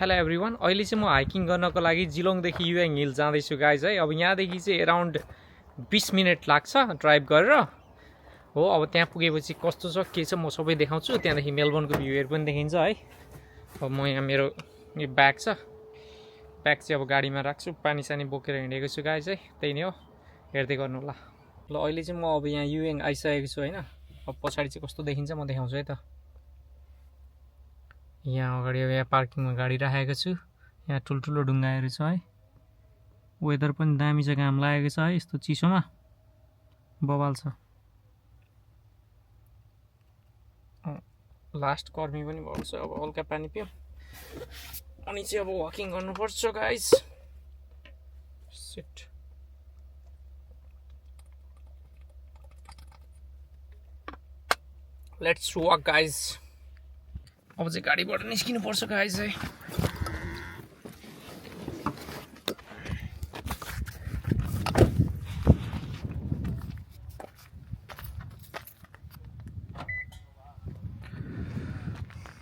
Hello everyone, अहिले चाहिँ म हाइकिङ गर्नको लागि जिलोङदेखि युएङ हिल जाँदैछु गाइज है। अब यहाँदेखि चाहिँ अराउन्ड 20 मिनट लाग्छ ड्राइभ गरेर हो। अब त्यहाँ पुगेपछि कस्तो छ के छ म सबै देखाउँछु। त्यहाँदेखि मेलबर्नको भ्यूहरू पनि देखिन्छ है। अब म यहाँ मेरो यो ब्याग छ, ब्याग चाहिँ अब गाडीमा राख्छु। पानी सानी बोकेर हिँडेको छु गाइज है, त्यही नै हो, हेर्दै गर्नु होला। ल अहिले चाहिँ म अब यहाँ युएङ आइसकेको छु होइन। अब पछाडि चाहिँ कस्तो देखिन्छ म देखाउँछु है त। यहाँ अगाडि अब यहाँ पार्किङमा गाडी राखेको छु। यहाँ ठुल्ठुलो ढुङ्गाहरू छ है। वेदर पनि दामी छ, घाम लागेको छ है, यस्तो चिसोमा बवाल छ। लास्ट कर्मी पनि भएको छ। अब हल्का पानी पिउँ अनि चाहिँ अब वाकिङ गर्नुपर्छ गाइस। सिट लेट्स वक गाइस। अब चाहिँ गाडीबाट निस्किनु पर्छ गाइस है।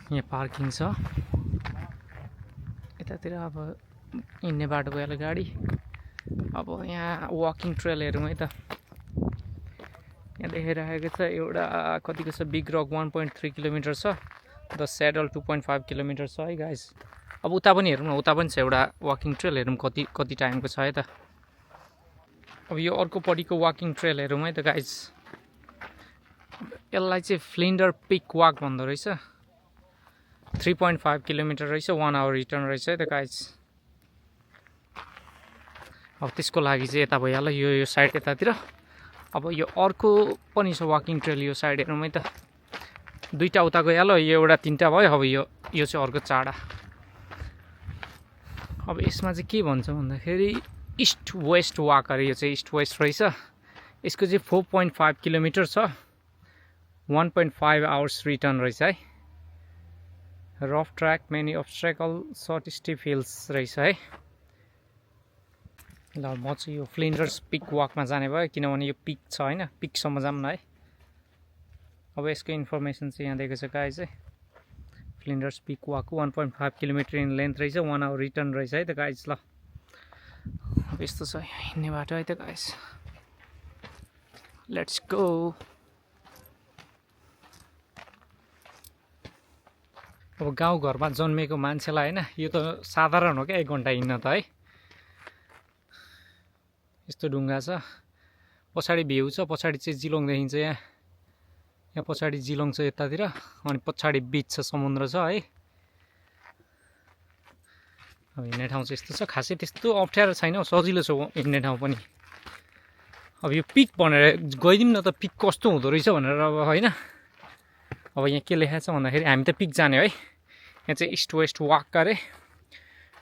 यहाँ पार्किङ छ, यतातिर अब हिँड्ने बाटो गयो गाडी। अब यहाँ वाकिङ ट्रेल हेरौँ है त। यहाँ देखाइरहेको छ एउटा कतिको छ, बिग रक 1.3 किलोमिटर छ, द स्याडल 2.5 किलोमिटर छ है गाइस। अब उता पनि हेरौँ न, उता पनि छ एउटा वाकिङ ट्रेल, हेरौँ कति टाइमको छ है त। अब यो अर्कोपट्टिको वाकिङ ट्रेल हेरौँ है त गाइस। यसलाई चाहिँ फ्लिन्डर पिक वाक भन्दो रहेछ। 3.5 किलोमिटर रहेछ, 1 आवर रिटर्न रहेछ है त गाइस। अब त्यसको लागि चाहिँ यता भइहाल्यो, यो साइड यतातिर। अब यो अर्को पनि छ वाकिङ ट्रेल, यो साइड हेरौँ है त। दुईवटा उता गइहाल्यो, यो एउटा 3टा भयो। अब यो चाहिँ अर्को 4वटा। अब यसमा चाहिँ के भन्छ भन्दाखेरि इस्ट वेस्ट वाक अरे। यो चाहिँ इस्ट वेस्ट रहेछ। यसको चाहिँ 4.5 किलोमिटर छ, 1.5 आवर्स रिटर्न रहेछ है। Rough track, many obstacle, short steep hills रहेछ है। ल म चाहिँ यो फ्लिन्डर्स पिक वाकमा जाने भयो, किनभने यो पिक छ होइन, पिकसम्म जाऊँ न है। अब यसको इन्फर्मेसन चाहिँ यहाँ दिएको छ गाइस है। Flinders Peak walk 1.5 kilometre in length रहेछ, 1 आवर रिटर्न रहेछ है त गाइस। ल अब यस्तो छ हिँड्ने बाटो है त गाइस। Let's go. अब गाउँघरमा जन्मेको मान्छेलाई होइन, यो त साधारण हो क्या 1 घन्टा हिँड्न त है। यस्तो ढुङ्गा छ, पछाडि भ्यू छ, पछाडि चाहिँ जिलोङ देखिन्छ। यहाँ पछाडि जिलोङ छ यतातिर, अनि पछाडि बिच छ, समुद्र छ है। अब हिँड्ने ठाउँ चाहिँ यस्तो छ, खासै त्यस्तो अप्ठ्यारो छैन, सजिलो छ हिँड्ने ठाउँ पनि। अब यो पिक भनेर गइदिउँ न त, पिक कस्तो हुँदो रहेछ भनेर अब होइन। अब यहाँ के लेखाएको छ भन्दाखेरि हामी त पिक जाने है। यहाँ चाहिँ इस्ट वेस्ट वाक अरे,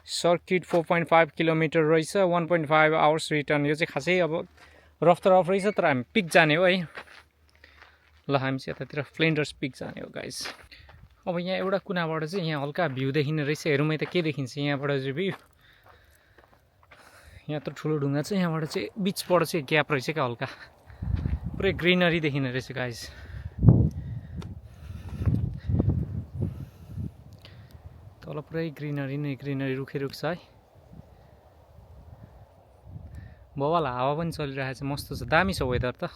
सर्किट 4.5 किलोमिटर रहेछ, 1.5 आवर्स रिटर्न। यो चाहिँ खासै अब रफ त रफ रहेछ, तर हामी पिक जाने हो है। ल हामी चाहिँ यतातिर फ्लिन्डर्स पिक जाने हो गाइस। अब यहाँ एउटा कुनाबाट चाहिँ यहाँ हल्का भ्यू देखिने रहेछ, हेरौँ है त के देखिन्छ यहाँबाट चाहिँ भ्यू। यहाँ त ठुलो ढुङ्गा छ, यहाँबाट चाहिँ बिचबाट चाहिँ ग्याप रहेछ क्या हल्का, पुरै ग्रिनरी देखिने रहेछ गाइस। तल पुरै ग्रिनरी नै ग्रिनरी, रुख छ है। बवाल हावा पनि चलिरहेको छ, मस्त छ, दामी छ वेदर त,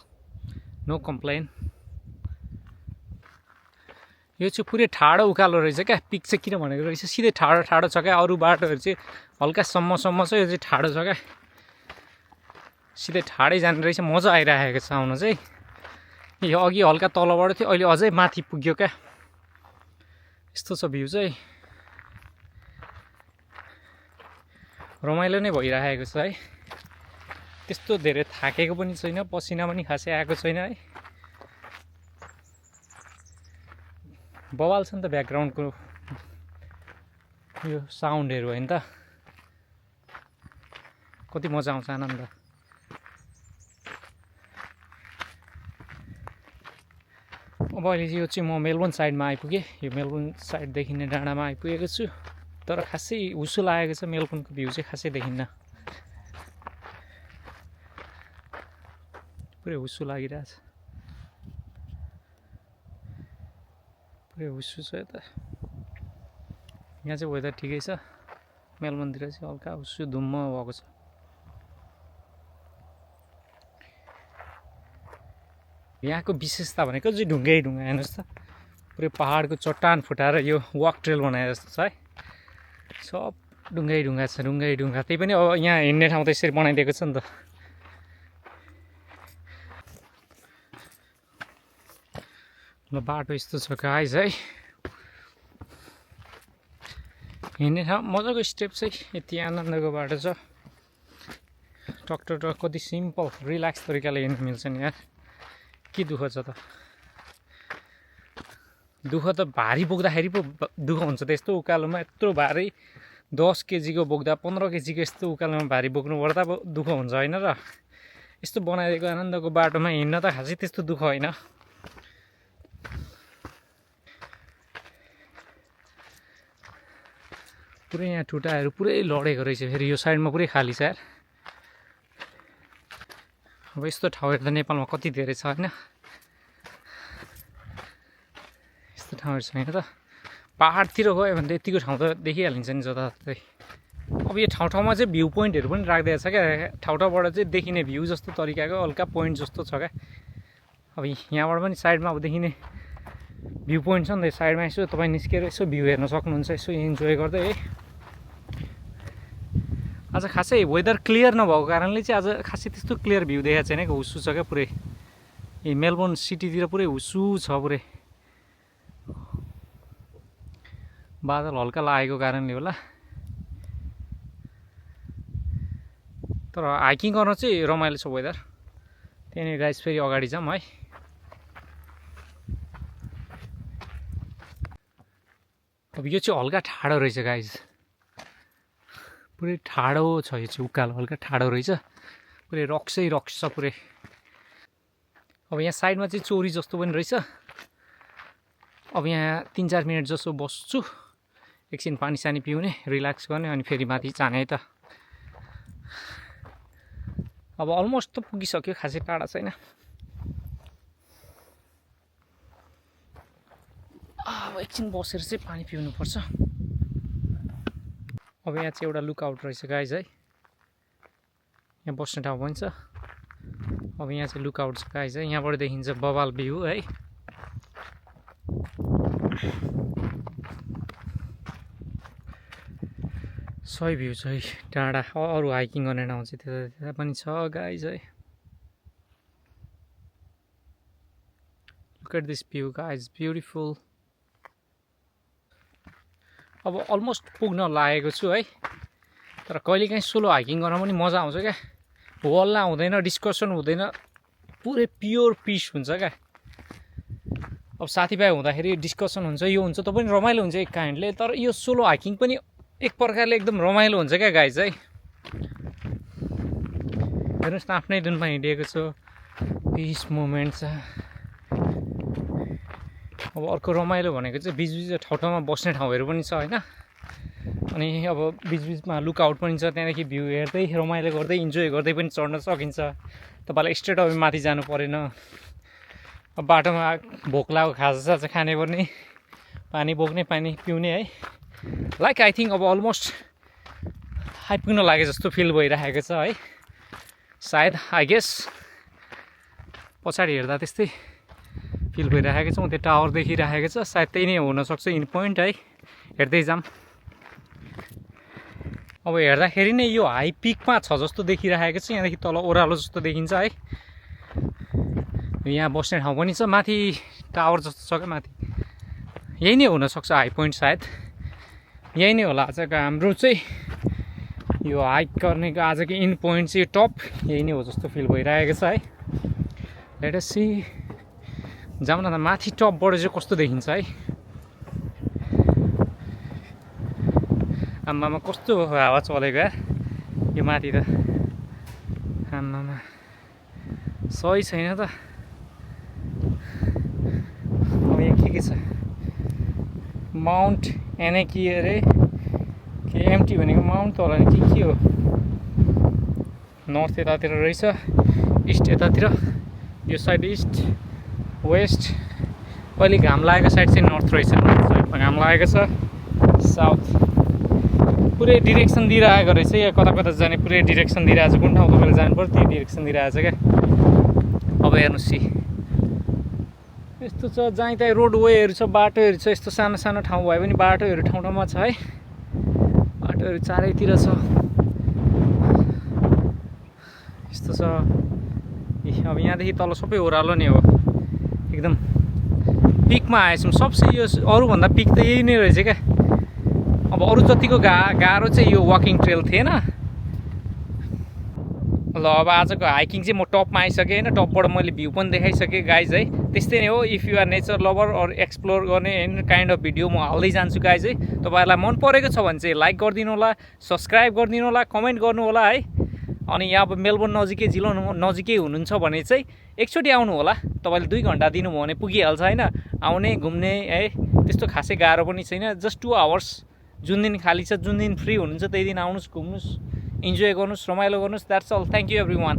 नो कम्प्लेन। यो चाहिँ पुरै ठाडो उकालो रहेछ क्या, पिक चाहिँ किन भनेको रहेछ सिधै ठाडो छ क्या। अरू बाटोहरू चाहिँ हल्का सम्म छ, यो चाहिँ ठाडो छ क्या, सिधै ठाडै जाने रहेछ। मजा आइरहेको छ आउनु चाहिँ। यो अघि हल्का तलबाट थियो, अहिले अझै माथि पुग्यो क्या। यस्तो छ भ्यू चाहिँ, रमाइलो नै भइरहेको छ है। त्यस्तो धेरै थाकेको पनि छैन, पसिना पनि खासै आएको छैन है। बवाल छ नि त ब्याकग्राउन्डको यो साउन्डहरू होइन त, कति मजा आउँछ, आनन्द। अब अहिले यो चाहिँ म मेलबर्न साइडमा आइपुगेँ। यो मेलबर्न साइड देखिने डाँडामा आइपुगेको छु, तर खासै हुसो लागेको छ। मेलबर्नको भ्यू चाहिँ खासै देखिन्न, पुरै हुसो लागिरहेछ, पुरै हुसो छ यता। यहाँ चाहिँ वेदर ठिकै छ मेलबर्नतिर चाहिँ हल्का उसो धुम्म भएको छ यहाँको विशेषता भनेको चाहिँ ढुङ्गै ढुङ्गा हेर्नुहोस् त पुरै पहाडको चट्टान फुटाएर यो वाक ट्रेल बनाए जस्तो छ है सब ढुङ्गै ढुङ्गा छ ढुङ्गै ढुङ्गा त्यही पनि अब यहाँ हिँड्ने ठाउँ त यसरी बनाइदिएको छ नि त ल बाटो यस्तो छ गाइस है हिँड्ने ठाउँ मजाको स्टेप चाहिँ यति आनन्दको बाटो छ टकटक कति सिम्पल रिल्याक्स तरिकाले हिँड्नु मिल्छ नि यार के दुःख छ त दुःख त भारी बोक्दाखेरि पो दुःख हुन्छ त यस्तो उकालोमा यत्रो भारी 10 केजीको बोक्दा 15 केजीको यस्तो उकालोमा भारी बोक्नु पर्दा अब दुःख हुन्छ होइन र यस्तो बनाइदिएको आनन्दको बाटोमा हिँड्न त खासै त्यस्तो दुःख होइन पुरै यहाँ टुटाहरू पुरै लडेको रहेछ फेरि यो साइडमा पुरै खाली छ यार अब यस्तो ठाउँहरू त नेपालमा कति धेरै छ होइन यस्तो ठाउँहरू छैन त पहाडतिर गयो भने त यतिको ठाउँ त देखिहालिन्छ नि जताततै अब यो ठाउँ ठाउँमा चाहिँ भ्यू पोइन्टहरू पनि राखिदिएको छ क्या ठाउँ ठाउँबाट चाहिँ देखिने भ्यू जस्तो तरिकाको हल्का पोइन्ट जस्तो छ क्या अब यहाँबाट पनि साइडमा अब देखिने भ्यू पोइन्ट छ नि त साइडमा यसो तपाईँ निस्केर यसो भ्यू हेर्न सक्नुहुन्छ यसो इन्जोय गर्दै है आज खासै वेदर क्लियर नभएको कारणले चाहिँ आज खासै त्यस्तो क्लियर भ्यू देखाएको छैन क्या हुस्सु छ क्या पुरै ए मेलबोर्न सिटीतिर पुरै हुस्सु छ पुरै बादल हल्का लागेको कारणले होला तर हाइकिङ गर्न चाहिँ रमाइलो छ वेदर त्यहाँनिर गाइस फेरि अगाडि जाऊँ है अब यो चाहिँ हल्का ठाडो रहेछ गाइस पुरै ठाडो छ यो चाहिँ उकालो हल्का ठाडो रहेछ पुरै रक्सै रक्स छ पुरै अब यहाँ साइडमा चाहिँ चोरी जस्तो पनि रहेछ अब यहाँ 3-4 मिनट जसो बस्छु एकछिन पानी सानी पिउने रिल्याक्स गर्ने अनि फेरि माथि जाने है त अब अलमोस्ट त पुगिसक्यो खासै टाढा छैन अब एकछिन बसेर चाहिँ पानी पिउनुपर्छ अब यहाँ चाहिँ एउटा लुकआउट रहेछ गाइज है यहाँ बस्ने ठाउँ पनि छ अब यहाँ चाहिँ लुकआउट छ गाइज है यहाँबाट देखिन्छ बवाल भ्यू है सही भ्यू छ है टाढा अरू हाइकिङ गर्ने ठाउँ चाहिँ त्यता पनि छ गाइज है look at this view guys beautiful अब अलमोस्ट पुग्न लागेको छु है तर कहिलेकाहीँ सोलो हाइकिङ गर्न पनि मजा आउँछ क्या हल्ला हुँदैन डिस्कसन हुँदैन पुरै प्योर पिस हुन्छ क्या अब साथीभाइ हुँदाखेरि डिस्कसन हुन्छ यो हुन्छ त पनि रमाइलो हुन्छ एक काइन्डले तर यो सोलो हाइकिङ पनि एक प्रकारले एकदम रमाइलो हुन्छ क्या गाइज है हेर्नुहोस् न आफ्नै धुनमा हिँडिएको छु पिस मोमेन्ट छ अब अर्को रमाइलो भनेको चाहिँ बिचबिच ठाउँ ठाउँमा बस्ने ठाउँहरू पनि छ होइन अनि अब बिचबिचमा लुकआउट पनि छ त्यहाँदेखि भ्यू हेर्दै रमाइलो गर्दै इन्जोय गर्दै पनि चढ्न सकिन्छ तपाईँलाई स्ट्रेट अब माथि जानु परेन अब बाटोमा भोक लाग्यो खाजासाजा खाने पर्ने पानी बोक्ने पानी पिउने है लाइक आई थिङ्क अब अलमोस्ट आइपुग्न लागे जस्तो फिल भइरहेको छ है सायद आई गेस पछाडि हेर्दा त्यस्तै फिल भइरहेको छ त्यो टावर देखिरहेको छ सायद त्यही नै हुनसक्छ इन पोइन्ट है हेर्दै जाऊँ अब हेर्दाखेरि नै यो हाई पिकमा छ जस्तो देखिरहेको छ यहाँदेखि तल ओह्रालो जस्तो देखिन्छ है यहाँ बस्ने ठाउँ पनि छ माथि टावर जस्तो छ क्या माथि यही नै हुनसक्छ हाई पोइन्ट सायद यही नै होला आजको हाम्रो चाहिँ यो हाइक गर्नेको आजको इन पोइन्ट चाहिँ टप यही नै हो जस्तो फिल भइरहेको छ है लेट अस सी जाउँ न त माथि टपबाट चाहिँ कस्तो देखिन्छ है आम्मामा कस्तो हावा चलेको यार यो माथि त आम्मामा सही छैन त अब यहाँ के छ माउन्ट एनेकी अरे के एमटी भनेको माउन्ट त होला नि के हो नर्थ यतातिर रहेछ इस्ट यतातिर यो साइड इस्ट वेस्ट अहिले घाम लागेको साइड चाहिँ नर्थ रहेछ नर्थ साइडमा घाम लागेको छ साउथ पुरै डिरेक्सन दिइरहेको रहेछ या कता कता जाने पुरै डिरेक्सन दिइरहेको छ कुन ठाउँ तपाईँले जानु पर्यो त्यही डिरेक्सन दिइरहेको छ क्या अब हेर्नुहोस् यस्तो छ जहीँ तहीँ रोडवेहरू छ बाटोहरू छ यस्तो सानो सानो ठाउँ भए पनि बाटोहरू ठाउँ ठाउँमा छ है बाटोहरू चारैतिर छ यस्तो छ अब यहाँदेखि तल सबै ओह्रालो नै हो एकदम पिकमा आएछौँ सबसे यो अरूभन्दा पिक त यही नै रहेछ क्या अब अरू जतिको गाह्रो चाहिँ यो वाकिङ ट्रेल थिएन ल अब आजको हाइकिङ चाहिँ म टपमा आइसकेँ होइन टपबाट मैले भ्यू पनि देखाइसकेँ गाइज है त्यस्तै नै हो if you are nature lover or explore गर्ने एनी काइन्ड अफ भिडियो म हाल्दै जान्छु गाइज है तपाईँहरूलाई मन परेको छ भने चाहिँ लाइक गरिदिनु होला सब्सक्राइब गरिदिनु होला कमेन्ट गर्नु होला है अनि यहाँ अब मेलबोर्न नजिकै जिलो नजिकै हुनुहुन्छ भने चाहिँ एकचोटि आउनु होला तपाईँले 2 घन्टा दिनुभयो भने पुगिहाल्छ होइन आउने घुम्ने है त्यस्तो खासै गाह्रो पनि छैन जस्ट 2 आवर्स जुन दिन खाली छ जुन दिन फ्री हुनुहुन्छ त्यही दिन आउनुहोस् घुम्नुहोस् इन्जोय गर्नुहोस् रमाइलो गर्नुहोस् that's all thank you every one